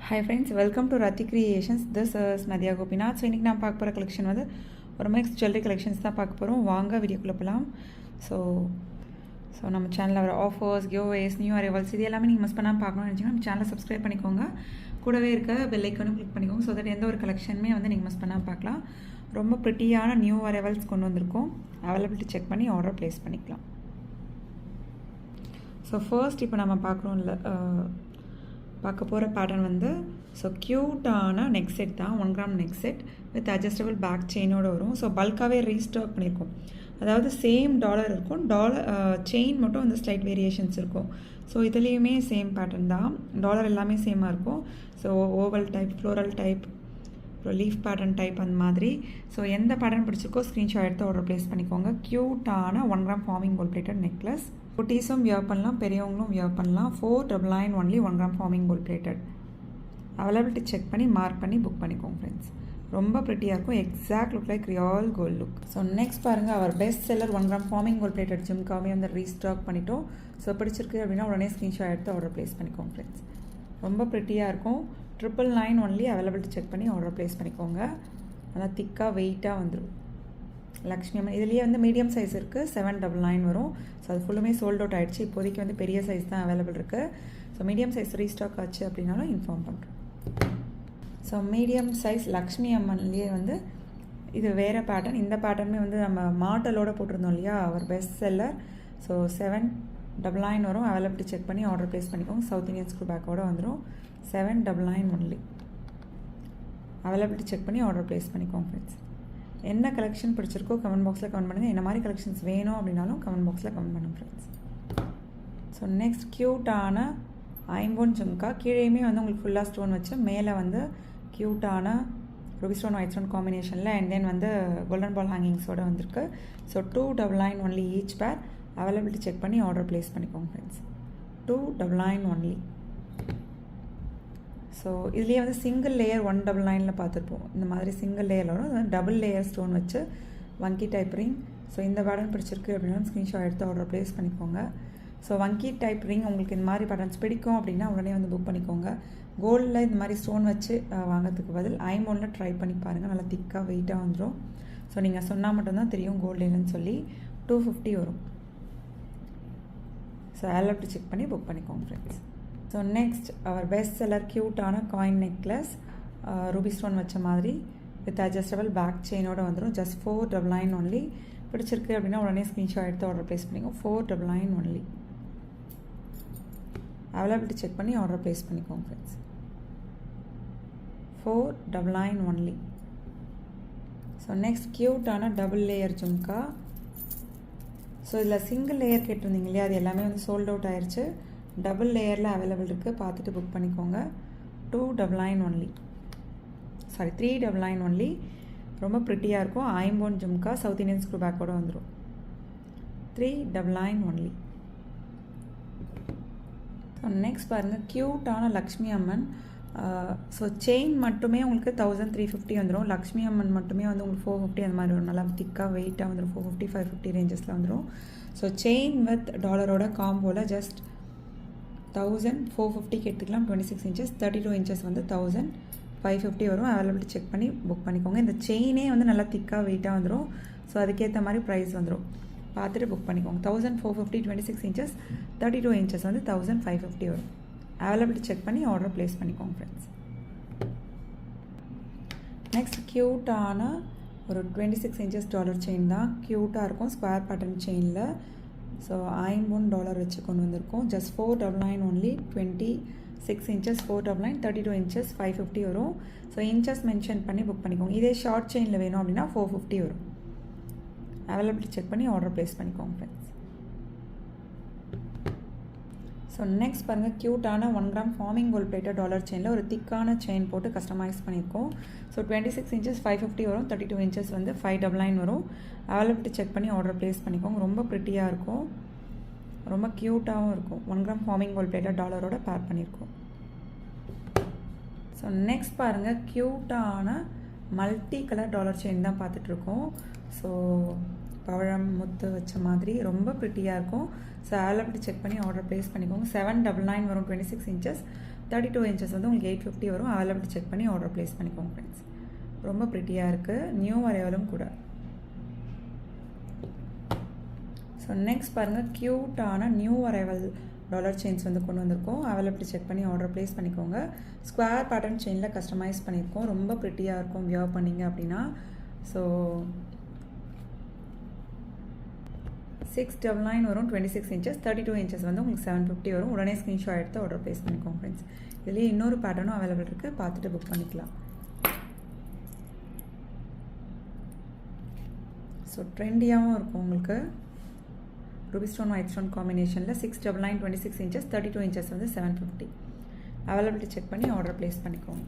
Hi friends, welcome to Rati Creations. This is Nadia Gopinath. So இன்னைக்கு நான் பார்க்க போகிற கலெக்ஷன் வந்து ஒரு மிக்ஸ் ஜுவல்லரி கலெக்ஷன்ஸ் தான் பார்க்க போகிறோம். வாங்க வீடியோக்குள்ளே போகலாம். ஸோ நம்ம சேனலில் வர ஆஃபர்ஸ், கிவ்அவேஸ், நியூ அரைவல்ஸ் இது எல்லாமே நீங்கள் மிஸ் பண்ணாமல் பார்க்கணும்னு நினச்சிங்கன்னா நம்ம சேனலை சப்ஸ்கிரைப் பண்ணிக்கோங்க. கூடவே இருக்க பெல் ஐக்கானும் கிளிக் பண்ணிக்கோங்க. ஸோ தட் எந்த ஒரு கலெக்ஷனுமே வந்து நீங்கள் மிஸ் பண்ணாமல் பார்க்கலாம். ரொம்ப ப்ரிட்டியான நியூ அரைவல்ஸ் கொண்டு வந்திருக்கோம். அவைலபிலிட்டி செக் பண்ணி ஆர்டர் ப்ளேஸ் பண்ணிக்கலாம். ஸோ ஃபர்ஸ்ட் இப்போ நம்ம பார்க்க போகிற பேட்டர்ன் வந்து க்யூட்டான நெக் செட் தான். 1 gram neck set with adjustable back செயினோடு வரும். ஸோ பல்காகவே ரீஸ்டாக் பண்ணியிருக்கோம். அதாவது சேம் டாலர் இருக்கும், செயின் மட்டும் வந்து ஸ்லைட் வேரியேஷன்ஸ் இருக்கும். ஸோ இதுலேயுமே சேம் பேட்டர்ன் தான், டாலர் எல்லாமே சேமாக இருக்கும். So oval type, floral type, அப்புறம் லீஃப் பேட்டர்ன் டைப் அந்த மாதிரி. ஸோ எந்த பேட்டர்ன் பிடிச்சிருக்கோ ஸ்க்ரீன்ஷாட் எடுத்து ஆர்டர் ப்ளேஸ் பண்ணிக்கோங்க. க்யூட்டான 1 gram forming gold plated necklace. குட்டீஸும் வியர் பண்ணலாம், பெரியவங்களும் வியர் பண்ணலாம். 499 only 1 gram forming gold plated. Availability check பண்ணி மார்க் பண்ணி புக் பண்ணிக்கோங்க ஃப்ரெண்ட்ஸ். ரொம்ப ப்ரிட்டியாக இருக்கும். Exact look like real gold look. So next பாருங்கள், our best seller 1 gram forming gold plated ஜிம்காவே வந்து ரீஸ்டாக் பண்ணிட்டோம். ஸோ பிடிச்சிருக்கு அப்படின்னா உடனே ஸ்க்ரீன்ஷாட் எடுத்து ஆர்டர் ப்ளேஸ் பண்ணிக்கோங்க ஃப்ரெண்ட்ஸ். ரொம்ப ப்ரிட்டியாக இருக்கும். 999 ஒன்லி. அவைலபிலிட்டி செக் பண்ணி ஆர்டர் ப்ளேஸ் பண்ணிக்கோங்க. நல்லா திக்காக வெயிட்டாக வந்துடும். லக்ஷ்மி அம்மன் இதுலேயே வந்து மீடியம் சைஸ் இருக்குது, 799 வரும். ஸோ அது ஃபுல்லுமே சோல்ட் அவுட் ஆகிடுச்சு. இப்போதைக்கு வந்து பெரிய சைஸ் தான் அவைலபிள் இருக்குது. ஸோ மீடியம் சைஸ் ரீஸ்டாக் ஆச்சு அப்படின்னாலும் இன்ஃபார்ம் பண்ணுறேன். ஸோ மீடியம் சைஸ் லக்ஷ்மி அம்மன்லேயே வந்து இது வேறு பேட்டர்ன். இந்த பேட்டர்னுமே வந்து நம்ம மாடலோடு போட்டிருந்தோம் இல்லையா, அவர் பெஸ்ட் செல்லர். ஸோ 799 வரும். அவைலபிலிட்டி செக் பண்ணி ஆர்டர் ப்ளேஸ் பண்ணிக்கோங்க. சவுத் இந்தியன் ஸ்க்ரூ பேக்கோடு வந்துடும். 799 ஒன்லி. அவைலபிலிட்டி செக் பண்ணி ஆர்டர் ப்ளேஸ் பண்ணிக்கோங்க ஃப்ரெண்ட்ஸ். என்ன கலெக்ஷன் பிடிச்சிருக்கோ கமெண்ட் பாக்ஸில் கமெண்ட் பண்ணுங்கள். என்ன மாதிரி கலெக்ஷன்ஸ் வேணும் அப்படின்னாலும் கமெண்ட் பாக்ஸில் கமெண்ட் பண்ணுங்கள் ஃப்ரெண்ட்ஸ். ஸோ நெக்ஸ்ட் க்யூட்டான ஐம்பொன் ஜும்கா. கீழேயுமே வந்து உங்களுக்கு ஃபுல்லாக ஸ்டோன் வச்சு, மேலே வந்து க்யூட்டான ரூபி ஸ்டோன் ஒயிட் ஸ்டோன் காம்பினேஷனில், அண்ட் தென் வந்து கோல்டன் பால் ஹேங்கிங்ஸோடு வந்திருக்கு. ஸோ 299 ஒன்லி ஈச் பேர். அவைலபிலிட்டி செக் பண்ணி ஆர்டர் ப்ளேஸ் பண்ணிக்கோங்க ஃப்ரெண்ட்ஸ். 299 ஒன்லி. ஸோ இதுலேயே வந்து சிங்கிள் லேயர் 199 பார்த்துருப்போம். இந்த மாதிரி சிங்கிள் லேயர் வரும். டபுள் லேயர் ஸ்டோன் வச்சு வங்கி டைப் ரிங். ஸோ இந்த பேட்டர்ன் பிடிச்சிருக்கு அப்படின்னா ஸ்க்ரீன்ஷாட் எடுத்து ஆர்டர் ப்ளேஸ் பண்ணிக்கோங்க. ஸோ வங்கி டைப் ரிங் உங்களுக்கு இந்த மாதிரி பேட்டர்ன்ஸ் பிடிக்கும் அப்படின்னா உடனே வந்து புக் பண்ணிக்கோங்க. கோல்டில் இந்த மாதிரி ஸ்டோன் வச்சு வாங்கிறதுக்கு பதில் ஐம்பொன்னில் ட்ரை பண்ணி பாருங்கள். நல்லா திக்காக வெயிட்டாக வந்துடும். ஸோ நீங்கள் சொன்னால் மட்டும்தான் தெரியும் கோல்டு இல்லைன்னு சொல்லி. 250 வரும். ஸோ அவைலபிலிட்டி செக் பண்ணி புக் பண்ணிக்கோங்க ஃப்ரெண்ட்ஸ். ஸோ நெக்ஸ்ட் அவர் பெஸ்ட் செல்லர் க்யூட்டான காயின் நெக்லஸ், ரூபி ஸ்டோன் வச்ச மாதிரி வித் அட்ஜஸ்டபிள் பேக் செயினோடு வந்துடும். Just 499 only. பிடிச்சிருக்கு அப்படின்னா உடனே ஸ்க்ரீன்ஷாட் எடுத்து ஆர்டர் ப்ளேஸ் பண்ணிக்கோங்க. 499 ஒன்லி. அவைலபிலிட்டி செக் பண்ணி ஆர்டர் ப்ளேஸ் பண்ணிக்கோங்க ஃப்ரெண்ட்ஸ். 499 ஒன்லி. ஸோ நெக்ஸ்ட் க்யூட்டான டபுள் லேயர் ஜும்கா. ஸோ இதில் சிங்கிள் லேயர் கேட்டிருந்தீங்க இல்லையா, அது எல்லாமே வந்து சோல்ட் அவுட் ஆயிடுச்சு. டபுள் லேயரில் அவைலபிள் இருக்குது, பார்த்துட்டு புக் பண்ணிக்கோங்க. 299 ஒன்லி. Sorry 399 only. ரொம்ப ப்ரிட்டியாக இருக்கும். ஐம்பொன் ஜும்கா சவுத் இந்தியன் ஸ்க்ரூ பேக்கோடு வந்துடும். 399 ஒன்லி. ஸோ நெக்ஸ்ட் பாருங்கள், க்யூட்டான லக்ஷ்மி அம்மன். ஸோ செயின் மட்டுமே உங்களுக்கு 1350 வந்துடும். லக்ஷ்மி அம்மன் மட்டுமே வந்து உங்களுக்கு 450 அந்த மாதிரி வரும். நல்லா திக்காக வெயிட்டாக வந்துடும். 450 550 ரேஞ்சஸில் வந்துடும். ஸோ செயின் வித் டாலரோட காம்போவில் ஜஸ்ட் 1450 எடுத்துக்கலாம். 26 இன்ச்சஸ், 32 இன்ச்சஸ் வந்து 1550 வரும். அவைலபிலிட்டி செக் பண்ணி புக் பண்ணிக்கோங்க. இந்த செயினே வந்து நல்லா திக்காக வெயிட்டாக வந்துடும். ஸோ அதுக்கேற்ற மாதிரி ப்ரைஸ் வந்துடும். பார்த்துட்டு புக் பண்ணிக்கோங்க. 1450 26 இன்ச்சஸ், 32 இன்ச்சஸ் வந்து 1550 வரும். அவைலபிலிட்டி செக் பண்ணி ஆர்டர் ப்ளேஸ் பண்ணிக்கோங்க ஃப்ரெண்ட்ஸ். நெக்ஸ்ட் க்யூட்டான ஒரு 26 இன்ச்சஸ் டாலர் செயின் தான். க்யூட்டாக இருக்கும். ஸ்கொயர் பேட்டர்ன் செயினில். ஸோ $50 வச்சு கொண்டு வந்திருக்கோம். Just 499 only. 26 இன்ச்சஸ் 499, 32 இன்ச்சஸ் 550 வரும். ஸோ இன்ச்சஸ் மென்ஷன் பண்ணி புக் பண்ணிக்கோங்க. இதே ஷார்ட் செயினில் வேணும் அப்படின்னா 450 வரும். அவைலபிலிட்டி செக் பண்ணி ஆர்டர் ப்ளேஸ் பண்ணிக்கோங்க ஃப்ரெண்ட்ஸ். ஸோ நெக்ஸ்ட் பாருங்கள், க்யூட்டான 1 gram forming gold plated dollar செயினில் ஒரு திக்கான செயின் போட்டு கஸ்டமைஸ் பண்ணியிருக்கோம். ஸோ 26 இன்ச்சஸ் 550 வரும். 32 இன்ச்சஸ் வந்து 599 வரும். அவைலபிலிட்டி செக் பண்ணி ஆர்டர் ப்ளேஸ் பண்ணிக்கோங்க. ரொம்ப ப்ரிட்டியாக இருக்கும், ரொம்ப க்யூட்டாகவும் இருக்கும். 1 கிராம் ஃபார்மிங் கோல்ட் பிளேட்டட் டாலரோட பேர் பண்ணியிருக்கோம். ஸோ நெக்ஸ்ட் பாருங்கள், க்யூட்டான மல்டி கலர் டாலர் செயின் தான் பார்த்துட்ருக்கோம். ஸோ பவழம் முத்து வச்ச மாதிரி ரொம்ப ப்ரிட்டியாக இருக்கும். ஸோ அவைலபிலிட்டி செக் பண்ணி ஆர்டர் ப்ளேஸ் பண்ணிக்கோங்க. 799 வரும். 26 இன்ச்சஸ் 32 inches வந்து உங்களுக்கு 850 வரும். அவைலபிலிட்டி செக் பண்ணி ஆர்டர் ப்ளேஸ் பண்ணிக்கோங்க ஃப்ரெண்ட்ஸ். ரொம்ப ப்ரிட்டியாக இருக்குது, நியூ அரைவலும் கூட. ஸோ நெக்ஸ்ட் பாருங்கள், க்யூட்டான நியூ அரைவல் டாலர் செயின்ஸ் வந்து கொண்டு வந்திருக்கோம். அவைலபிலிட்டி செக் பண்ணி ஆர்டர் ப்ளேஸ் பண்ணிக்கோங்க. ஸ்கொயர் பேட்டர்ன் செயினில் கஸ்டமைஸ் பண்ணியிருக்கோம். ரொம்ப ப்ரிட்டியாக இருக்கும் வியர் பண்ணிங்க அப்படின்னா. ஸோ 699 வரும், 26 inches, 32 inches வந்து உங்களுக்கு 750 வரும். உடனே ஸ்க்ரீன்ஷாட் எடுத்து ஆர்டர் ப்ளேஸ் பண்ணிக்கோங்க ஃப்ரெண்ட்ஸ். இதுலேயே இன்னொரு பேட்டர்னும் அவைலபிள் இருக்குது, பார்த்துட்டு புக் பண்ணிக்கலாம். ஸோ ட்ரெண்டியாகவும் இருக்கும் உங்களுக்கு. ரூபி ஸ்டோன் ஒயிட் ஸ்டோன் காம்பினேஷனில் 699, 26 inches, 32 inches வந்து 750. அவைலபிலிட்டி செக் பண்ணி ஆர்டர் ப்ளேஸ் பண்ணிக்கோங்க.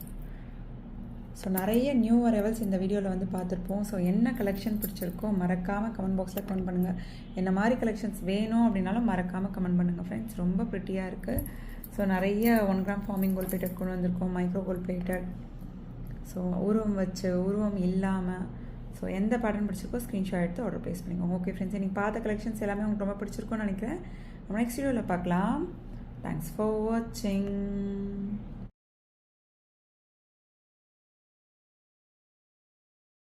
ஸோ நிறைய நியூ அரைவல்ஸ் இந்த வீடியோவில் வந்து பார்த்துருப்போம். ஸோ என்ன கலெக்ஷன் பிடிச்சிருக்கோ மறக்காமல் கமெண்ட் பாக்ஸில் கமெண்ட் பண்ணுங்கள். என்ன மாதிரி கலெக்ஷன்ஸ் வேணும் அப்படின்னாலும் மறக்காமல் கமெண்ட் பண்ணுங்கள் ஃப்ரெண்ட்ஸ். ரொம்ப ப்ரிட்டியாக இருக்குது. ஸோ நிறைய 1 கிராம் ஃபார்மிங் கோல்ட் பிளேட்டட் கொண்டு வந்திருக்கோம், மைக்ரோ கோல்ட் பிளேட்டட். ஸோ உருவம் வச்சு உருவம் இல்லாமல். ஸோ எந்த பேட்டர்ன் பிடிச்சிருக்கோ ஸ்க்ரீன்ஷாட் எடுத்து ஆர்டர் ப்ளேஸ் பண்ணிக்கோங்க. ஓகே ஃப்ரெண்ட்ஸ், இன்றைக்கி பார்த்த கலெக்ஷன்ஸ் எல்லாமே உங்களுக்கு ரொம்ப பிடிச்சிருக்கும்னு நினைக்கிறேன். நம்ம நெக்ஸ்ட் வீடியோவில் பார்க்கலாம். தேங்க்ஸ் ஃபார் வாட்சிங்.